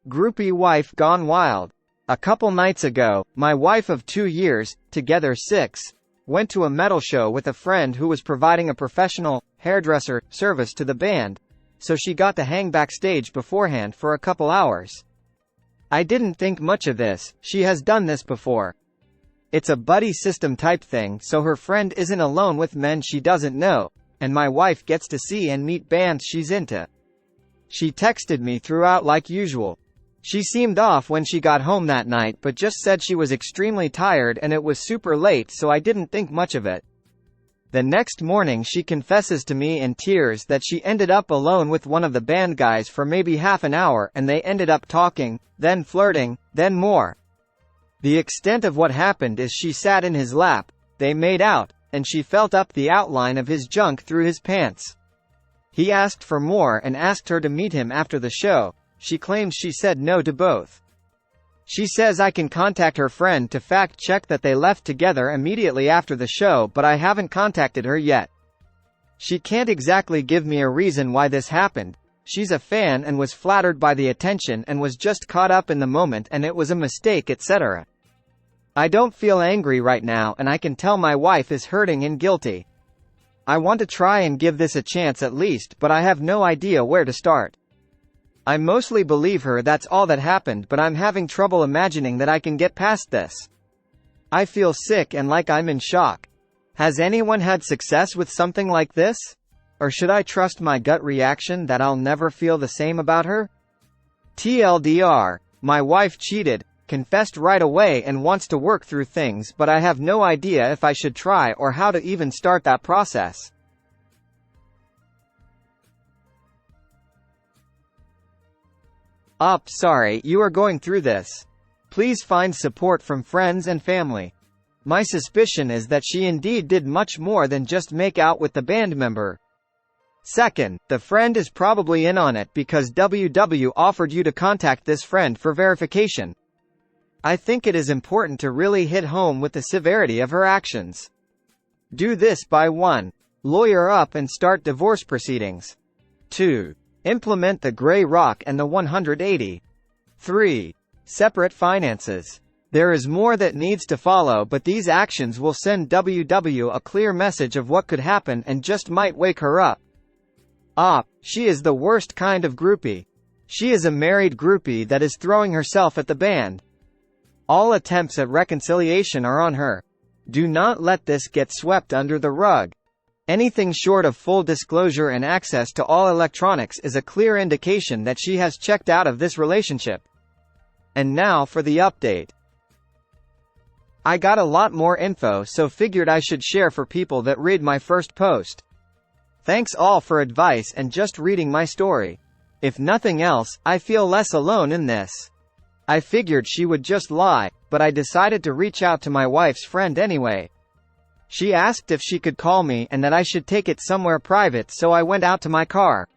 Groupie wife gone wild. A couple nights ago, my wife of 2 years, together 6, went to a metal show with a friend who was providing a professional, hairdresser, service to the band, so she got to hang backstage beforehand for a couple hours. I didn't think much of this, she has done this before. It's a buddy system type thing, so her friend isn't alone with men she doesn't know, and my wife gets to see and meet bands she's into. She texted me throughout like usual. She seemed off when she got home that night but just said she was extremely tired and it was super late, so I didn't think much of it. The next morning she confesses to me in tears that she ended up alone with one of the band guys for maybe half an hour and they ended up talking, then flirting, then more. The extent of what happened is she sat in his lap, they made out, and she felt up the outline of his junk through his pants. He asked for more and asked her to meet him after the show. She claims she said no to both. She says I can contact her friend to fact-check that they left together immediately after the show, but I haven't contacted her yet. She can't exactly give me a reason why this happened. She's a fan and was flattered by the attention and was just caught up in the moment and it was a mistake, etc. I don't feel angry right now and I can tell my wife is hurting and guilty. I want to try and give this a chance at least, but I have no idea where to start. I mostly believe her that's all that happened, but I'm having trouble imagining that I can get past this. I feel sick and like I'm in shock. Has anyone had success with something like this? Or should I trust my gut reaction that I'll never feel the same about her? TLDR, my wife cheated, confessed right away and wants to work through things, but I have no idea if I should try or how to even start that process. Sorry you are going through this. Please find support from friends and family. My suspicion is that she indeed did much more than just make out with the band member. Second, the friend is probably in on it because WW offered you to contact this friend for verification. I think it is important to really hit home with the severity of her actions. Do this by 1. Lawyer up and start divorce proceedings. 2. Implement the Grey Rock and the 180. 3. Separate finances. There is more that needs to follow, but these actions will send WW a clear message of what could happen and just might wake her up. She is the worst kind of groupie. She is a married groupie that is throwing herself at the band. All attempts at reconciliation are on her. Do not let this get swept under the rug. Anything short of full disclosure and access to all electronics is a clear indication that she has checked out of this relationship. And now for the update. I got a lot more info, so figured I should share for people that read my first post. Thanks all for advice and just reading my story. If nothing else, I feel less alone in this. I figured she would just lie, but I decided to reach out to my wife's friend anyway. She asked if she could call me and that I should take it somewhere private, so I went out to my car.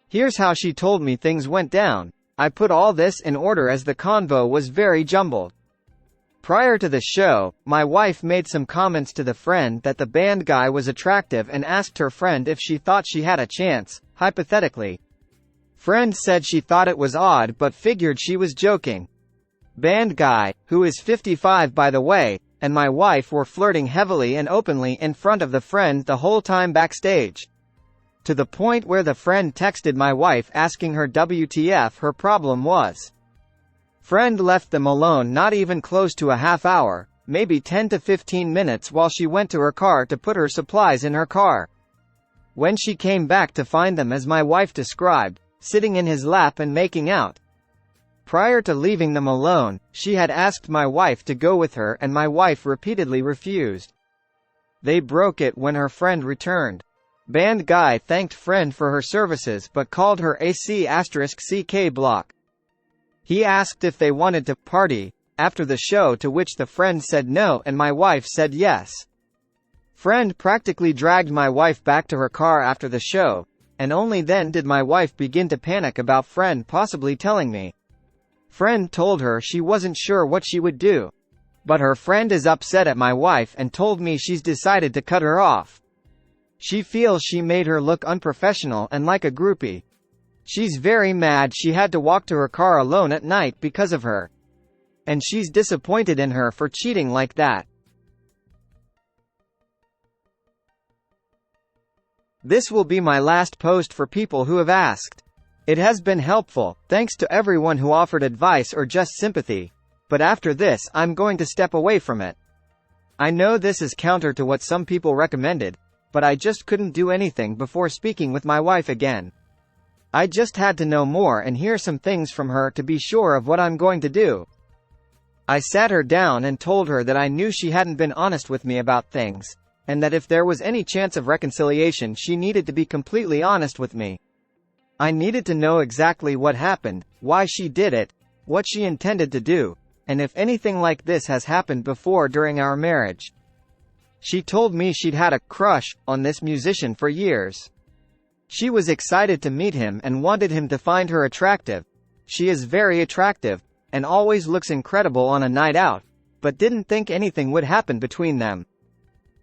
Here's how she told me things went down. I put all this in order as the convo was very jumbled. Prior to the show, my wife made some comments to the friend that the band guy was attractive and asked her friend if she thought she had a chance, hypothetically. Friend said she thought it was odd but figured she was joking. Band guy, who is 55 by the way, and my wife were flirting heavily and openly in front of the friend the whole time backstage. To the point where the friend texted my wife asking her WTF her problem was. Friend left them alone not even close to a half hour, maybe 10 to 15 minutes while she went to her car to put her supplies in her car. When she came back to find them as my wife described, sitting in his lap and making out. Prior to leaving them alone, she had asked my wife to go with her and my wife repeatedly refused. They broke it when her friend returned. Band guy thanked friend for her services but called her a C***CK block. He asked if they wanted to party after the show, to which the friend said no and my wife said yes. Friend practically dragged my wife back to her car after the show, and only then did my wife begin to panic about friend possibly telling me. Friend told her she wasn't sure what she would do. But her friend is upset at my wife and told me she's decided to cut her off. She feels she made her look unprofessional and like a groupie. She's very mad she had to walk to her car alone at night because of her. And she's disappointed in her for cheating like that. This will be my last post for people who have asked. It has been helpful, thanks to everyone who offered advice or just sympathy. But after this, I'm going to step away from it. I know this is counter to what some people recommended, but I just couldn't do anything before speaking with my wife again. I just had to know more and hear some things from her to be sure of what I'm going to do. I sat her down and told her that I knew she hadn't been honest with me about things, and that if there was any chance of reconciliation she needed to be completely honest with me. I needed to know exactly what happened, why she did it, what she intended to do, and if anything like this has happened before during our marriage. She told me she'd had a crush on this musician for years. She was excited to meet him and wanted him to find her attractive. She is very attractive, and always looks incredible on a night out, but didn't think anything would happen between them.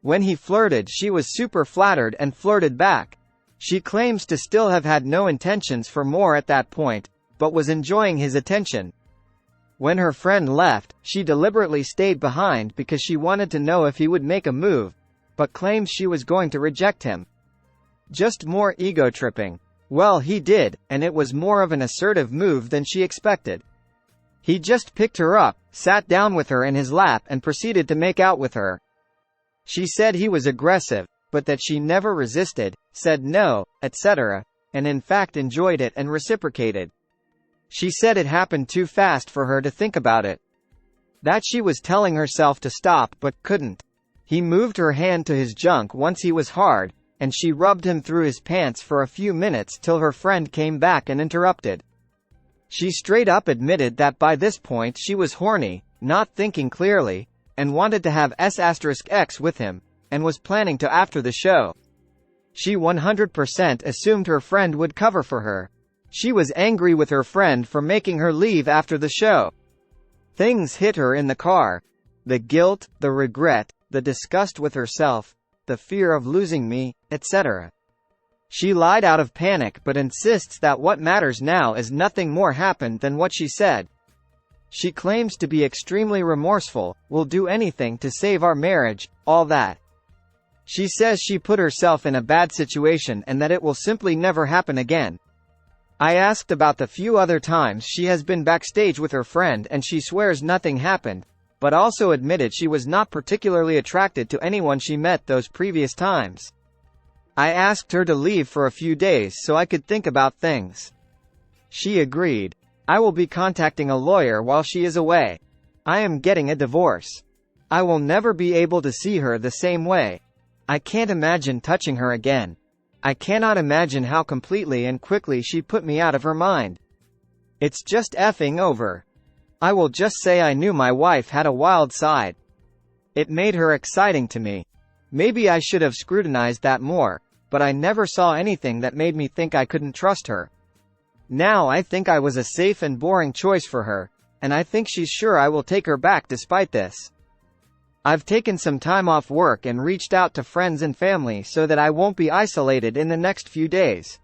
When he flirted, she was super flattered and flirted back. She claims to still have had no intentions for more at that point, but was enjoying his attention. When her friend left, she deliberately stayed behind because she wanted to know if he would make a move, but claims she was going to reject him. Just more ego tripping. Well, he did, and it was more of an assertive move than she expected. He just picked her up, sat down with her in his lap and proceeded to make out with her. She said he was aggressive, but that she never resisted, said no, etc., and in fact enjoyed it and reciprocated. She said it happened too fast for her to think about it. That she was telling herself to stop but couldn't. He moved her hand to his junk once he was hard, and she rubbed him through his pants for a few minutes till her friend came back and interrupted. She straight up admitted that by this point she was horny, not thinking clearly, and wanted to have S*X with him, and was planning to after the show. She 100% assumed her friend would cover for her. She was angry with her friend for making her leave after the show. Things hit her in the car. The guilt, the regret, the disgust with herself, the fear of losing me, etc. She lied out of panic but insists that what matters now is nothing more happened than what she said. She claims to be extremely remorseful, will do anything to save our marriage, all that. She says she put herself in a bad situation and that it will simply never happen again. I asked about the few other times she has been backstage with her friend and she swears nothing happened, but also admitted she was not particularly attracted to anyone she met those previous times. I asked her to leave for a few days so I could think about things. She agreed. I will be contacting a lawyer while she is away. I am getting a divorce. I will never be able to see her the same way. I can't imagine touching her again. I cannot imagine how completely and quickly she put me out of her mind. It's just effing over. I will just say I knew my wife had a wild side. It made her exciting to me. Maybe I should have scrutinized that more, but I never saw anything that made me think I couldn't trust her. Now I think I was a safe and boring choice for her, and I think she's sure I will take her back despite this. I've taken some time off work and reached out to friends and family so that I won't be isolated in the next few days.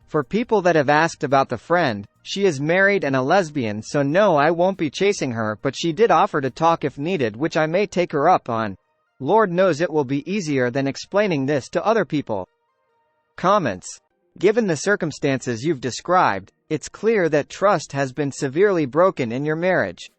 For people that have asked about the friend, she is married and a lesbian, so no, I won't be chasing her, but she did offer to talk if needed, which I may take her up on. Lord knows it will be easier than explaining this to other people. Comments. Given the circumstances you've described, it's clear that trust has been severely broken in your marriage.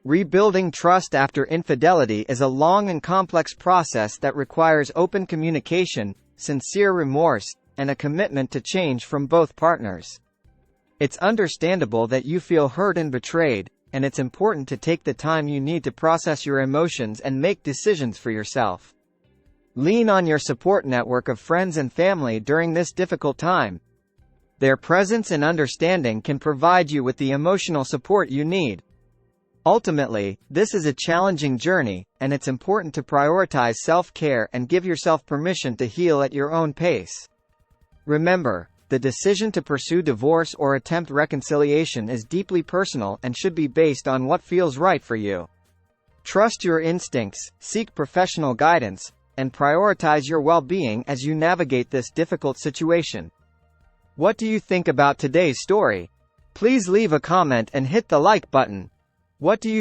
Rebuilding trust after infidelity is a long and complex process that requires open communication, sincere remorse, and a commitment to change from both partners. It's understandable that you feel hurt and betrayed, and it's important to take the time you need to process your emotions and make decisions for yourself. Lean on your support network of friends and family during this difficult time. Their presence and understanding can provide you with the emotional support you need. Ultimately, this is a challenging journey, and it's important to prioritize self-care and give yourself permission to heal at your own pace. Remember, the decision to pursue divorce or attempt reconciliation is deeply personal and should be based on what feels right for you. Trust your instincts, seek professional guidance, and prioritize your well-being as you navigate this difficult situation. What do you think about today's story? Please leave a comment and hit the like button. What do you